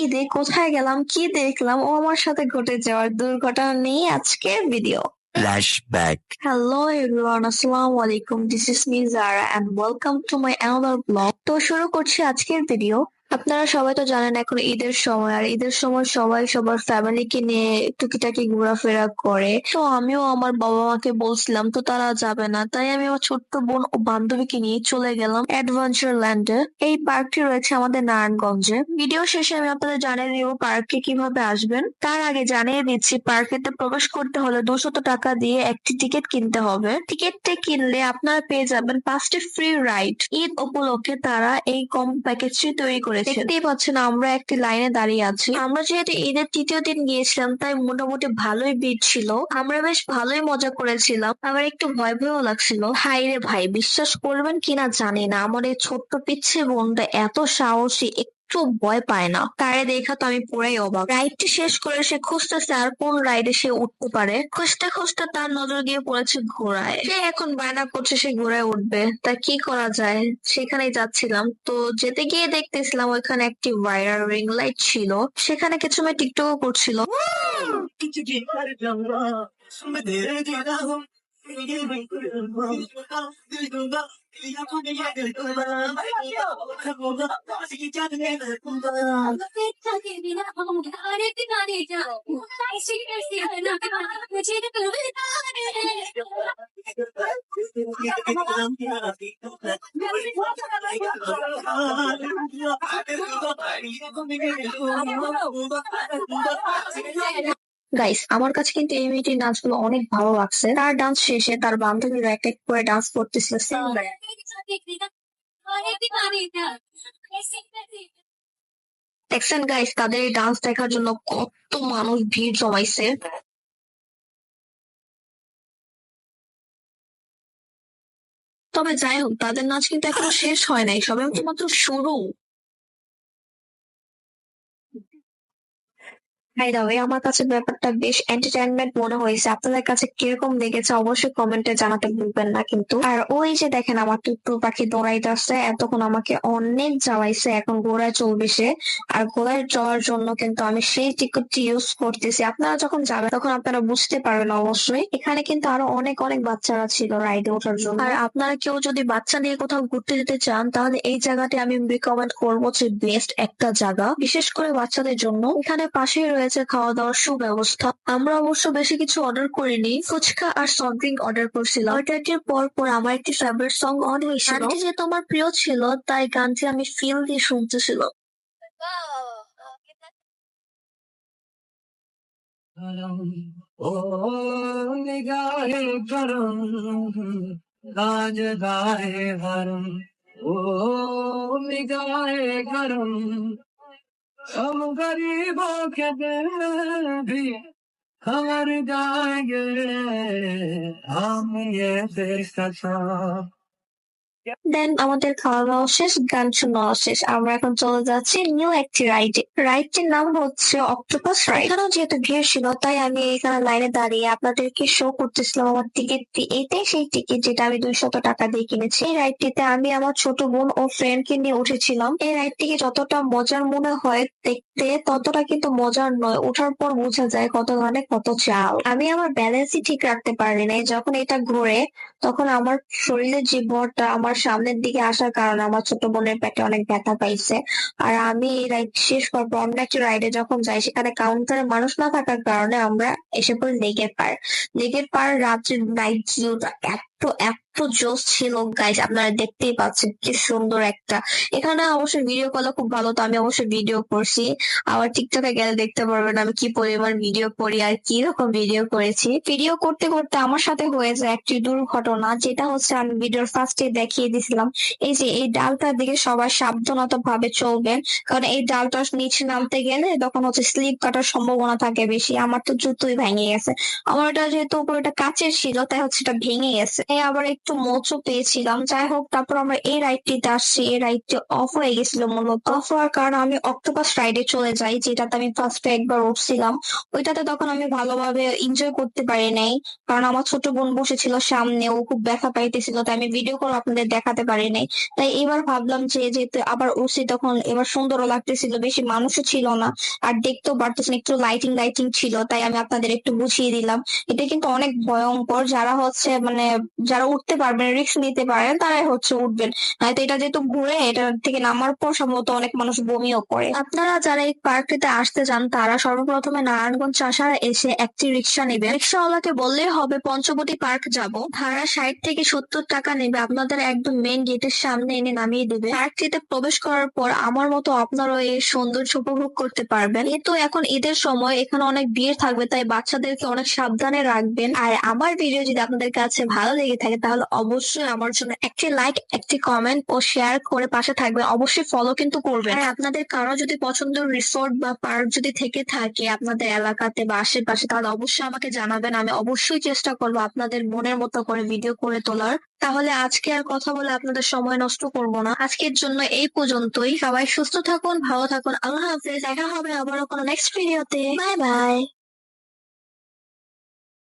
ঈদে কোথায় গেলাম, কি দেখলাম ও আমার সাথে ঘটে যাওয়ার দুর্ঘটনা নিয়ে আজকের ভিডিও। Flashback. Hello everyone, আসসালামু আলাইকুম, this is me Zara and welcome to my another blog. তো শুরু করছি আজকের ভিডিও। আপনারা সবাই তো জানেন এখন ঈদের সময়, আর ঈদের সময় সবাই সবার ফ্যামিলিকে নিয়ে টুকিটাকি ঘোরাফেরা করে। তো আমিও আমার বাবা মাকে বলছিলাম, তো তারা যাবে না, তাই আমি আমার ছোট্ট বোন ও বান্ধবীকে নিয়ে চলে গেলাম অ্যাডভেঞ্চার ল্যান্ডে। এই পার্কটি রয়েছে আমাদের নারায়ণগঞ্জে। ভিডিও শেষে আমি আপনাদের জানিয়ে দিব পার্কে কিভাবে আসবেন। তার আগে জানিয়ে দিচ্ছি, পার্কেতে প্রবেশ করতে হলে 200 টাকা দিয়ে একটি টিকিট কিনতে হবে। টিকিটটি কিনলে আপনারা পেয়ে যাবেন 5টি ফ্রি রাইড। ঈদ উপলক্ষে তারা এই কম প্যাকেজটি তৈরি করেছে। দেখতেই পাচ্ছেন আমরা একটি লাইনে দাঁড়িয়ে আছি। আমরা যেহেতু ঈদের তৃতীয় দিন গিয়েছিলাম, তাই মোটামুটি ভালোই ভিড় ছিল। আমরা বেশ ভালোই মজা করেছিলাম, আবার একটু ভয় ভয়ও লাগছিল। হাই রে ভাই, বিশ্বাস করবেন কিনা জানি না, আমার এই ছোট্ট পিচ্ছে বোনটা এত সাহসী, একটু ভয় পায় না। তারে দেখা তো আমি পুরাই অবাক। রাইডটি শেষ করে সে খুঁজতেছে আর কোন রাইডে সে উঠতে পারে। খুঁজতে খুঁজতে তার নজর গিয়ে পড়েছে ঘোড়ায়। সে এখন বায়না করছে সে ঘোড়ায় উঠবে, তা কি করা যায়, সেখানেই যাচ্ছিলাম। তো যেতে গিয়ে দেখতেছিলাম ওইখানে একটি ভাইরাল রিং লাইট ছিল, সেখানে কিছু মেয়ে টিকটকও করছিল। গাইস, আমার কাছে কিন্তু এই মেয়েটির নাচগুলো অনেক ভালো লাগছে। তার ডান্স শেষে তার বান্ধবীরা এক এক করে ডান্স করতেছিল। দেখছেন গাইস, তাদের এই ডান্স দেখার জন্য কত মানুষ ভিড় জমাইছে। তবে যাই হোক, তাদের নাচ কিন্তু এখনো শেষ হয় নাই, সবে মাত্র শুরু। বাই দ্য ওয়ে, আমার কাছে ব্যাপারটা বেশ এন্টারটেইনমেন্ট মনে হয়েছে। আপনাদের কাছে কিরকম লেগেছে অবশ্যই কমেন্টে জানাতে ভুলবেন না কিন্তু। আর ওই যে দেখেন আমার টুকটুক পাখি দৌড়াইতেছে, এতক্ষণ আমাকে অনেক জ্বালাইছে, এখন ঘোড়ায় চলবে সে। আর ঘোড়ায় চড়ার জন্য কিন্তু আমি সেই টিকিটটি ইউজ করতেছি। আপনারা যখন যাবেন তখন আপনারা বুঝতে পারবেন অবশ্যই। এখানে কিন্তু আরো অনেক অনেক বাচ্চারা ছিল রাইডে ওঠার জন্য। আর আপনারা কেউ যদি বাচ্চা নিয়ে কোথাও ঘুরতে যেতে চান, তাহলে এই জায়গাটি আমি রিকমেন্ড করবো যে বেস্ট একটা জায়গা, বিশেষ করে বাচ্চাদের জন্য। এখানে পাশেই রয়েছে খাওয়া দাওয়ার সুব্যবস্থা। আমরা অবশ্য বেশি কিছু অর্ডার করিনি, ফুচকা আর সফট ড্রিঙ্ক অর্ডার করছিলাম। অর্ডারটির পর পর আমার একটি ফেভারিট সং অন হয়েছিল। গানটি যেহেতু আমার প্রিয় ছিল, তাই গানটি আমি ফিল দিয়ে শুনতেছিল। ओ निगाहे करम राज गाए हरम ओ निगाहे करम हम गरीबों के दिल भी खबर जाएंगे हम ये देश का দেন আমাদের খাওয়া দাওয়া শেষ, গান শোনা শেষ, আমরা এখন চলে যাচ্ছি নিউ একটি রাইডে। রাইডটির নাম হচ্ছে অক্টোপাস রাইড। এখানেও যেহেতু ভিড় ছিল, তাই আমি এখানে লাইনে দাঁড়িয়ে আপনাদেরকে শো করতেছিলাম আমার টিকিটটি। এটাই সেই টিকিট যেটা আমি 200 টাকা দিয়ে কিনেছি। এই রাইডটিতে আমি আমার ছোট বোন ও ফ্রেন্ডকে নিয়ে উঠেছিলাম। এই রাইডটিকে যতটা মজার মনে হয় দেখতে, ততটা কিন্তু মজার নয়। ওঠার পর বোঝা যায় কত মানে কত চাল। আমি আমার ব্যালেন্সই ঠিক রাখতে পারি নাই। যখন এটা ঘুরে, তখন আমার শরীরের যে ভরটা আমার সামনের দিকে আসার কারণে আমার ছোট বোনের পেটে অনেক ব্যথা পাইছে। আর আমি এই রাইড শেষ করবো, অন্য একটা রাইডে যখন যাই, সেখানে কাউন্টারে মানুষ না থাকার কারণে আমরা এসে পড়ি লেকের পার। লেকের পার রাত্রির নাইট ভিউটা এত এত জোস ছিল গাইস, আপনারা দেখতেই পাচ্ছেন কি সুন্দর একটা। এখানে অবশ্যই ভিডিও করা খুব ভালো, তো আমি অবশ্যই ভিডিও করছি। আবার টিকটকে গেলে দেখতে পারবেন আমি কি পরিমাণ ভিডিও করি আর কি রকম ভিডিও করেছি। ভিডিও করতে করতে আমার সাথে হয়ে যায় একটি দুর্ঘটনা, যেটা হচ্ছে আমি ভিডিওর ফার্স্টে দেখিয়ে দিয়েছিলাম। এই যে এই ডালটার দিকে সবাই সাবধানতা ভাবে চলবেন, কারণ এই ডালটার নিচে নামতে গেলে তখন হচ্ছে স্লিপ কাটার সম্ভাবনা থাকে বেশি। আমার তো জুতোই ভেঙে গেছে। আমার এটা যেহেতু উপরে এটা কাচের ছিল, তাই হচ্ছে এটা ভেঙে গেছে। আবার একটু মোচও পেয়েছিলাম। যাই হোক, তারপর আমরা এই রাইডটিতে আসছি। এই রাইডটি অফ হয়ে গেছিল, মূলত অফ হওয়ার কারণে আমি অক্টোপাস রাইডে চলে যাই, যেটাতে আমি ফার্স্টে একবার উঠছিলাম। ওইটাতে তখন আমি ভালোভাবে এনজয় করতে পারি নাই, কারণ আমার ছোট বোন বসেছিল সামনে, ও খুব ব্যথা পাইতেছিল, তাই আমি ভিডিও করে আপনাদের দেখাতে পারি নাই। তাই এবার ভাবলাম যে যেহেতু আবার উঠছি, তখন এবার সুন্দরও লাগতেছিল, বেশি মানুষও ছিল না, আর দেখতেও পারতেছেন একটু লাইটিং লাইটিং ছিল, তাই আমি আপনাদের একটু বুঝিয়ে দিলাম। এটা কিন্তু অনেক ভয়ঙ্কর। যারা হচ্ছে মানে যারা উঠতে পারবেন, রিস্ক নিতে পারেন, তারাই হচ্ছে উঠবেন। নয়তো এটা যেহেতু ঘুরে, এটা থেকে নামার পর সম্ভবত অনেক মানুষ বমিও করে। আপনারা যারা এই পার্কটিতে আসতে চান, তারা সর্বপ্রথমে নারায়ণগঞ্জ চাষারা এসে একটি রিক্সা নেবে। রিক্সাওয়ালাকে বললেই হবে পঞ্চবটি পার্ক যাব, ভাড়া 60 থেকে 70 টাকা নেবে, আপনাদের একদম মেইন গেটের সামনে এনে নামিয়ে দেবে। পার্কটিতে প্রবেশ করার পর আমার মতো আপনারাও এই সৌন্দর্য উপভোগ করতে পারবেন। কিন্তু এখন ঈদের সময়, এখানে অনেক ভিড় থাকবে, তাই বাচ্চাদেরকে অনেক সাবধানে রাখবেন। আর আমার ভিডিও যদি আপনাদের কাছে ভালো লেগে থাকে, তাহলে অবশ্যই আমার জন্য একটি লাইক, একটি কমেন্ট ও শেয়ার করে পাশে থাকবেন। অবশ্যই ফলো কিন্তু করবেন। আর আপনাদের কারো যদি পছন্দের রিসোর্ট বা পার্ক যদি থেকে থাকে আপনাদের এলাকাতে বা আশেপাশে, তাহলে অবশ্যই আমাকে জানাবেন। আমি অবশ্যই চেষ্টা করবো আপনাদের মনের মতো করে ভিডিও করে তোলার। তাহলে আজকে আর কথা বলে আপনাদের সময় নষ্ট করব না, আজকের জন্য এই পর্যন্তই। সবাই সুস্থ থাকুন, ভালো থাকুন, আল্লাহ হাফেজ। দেখা হবে আবারও কোনো নেক্সট ভিডিওতে। Bye bye.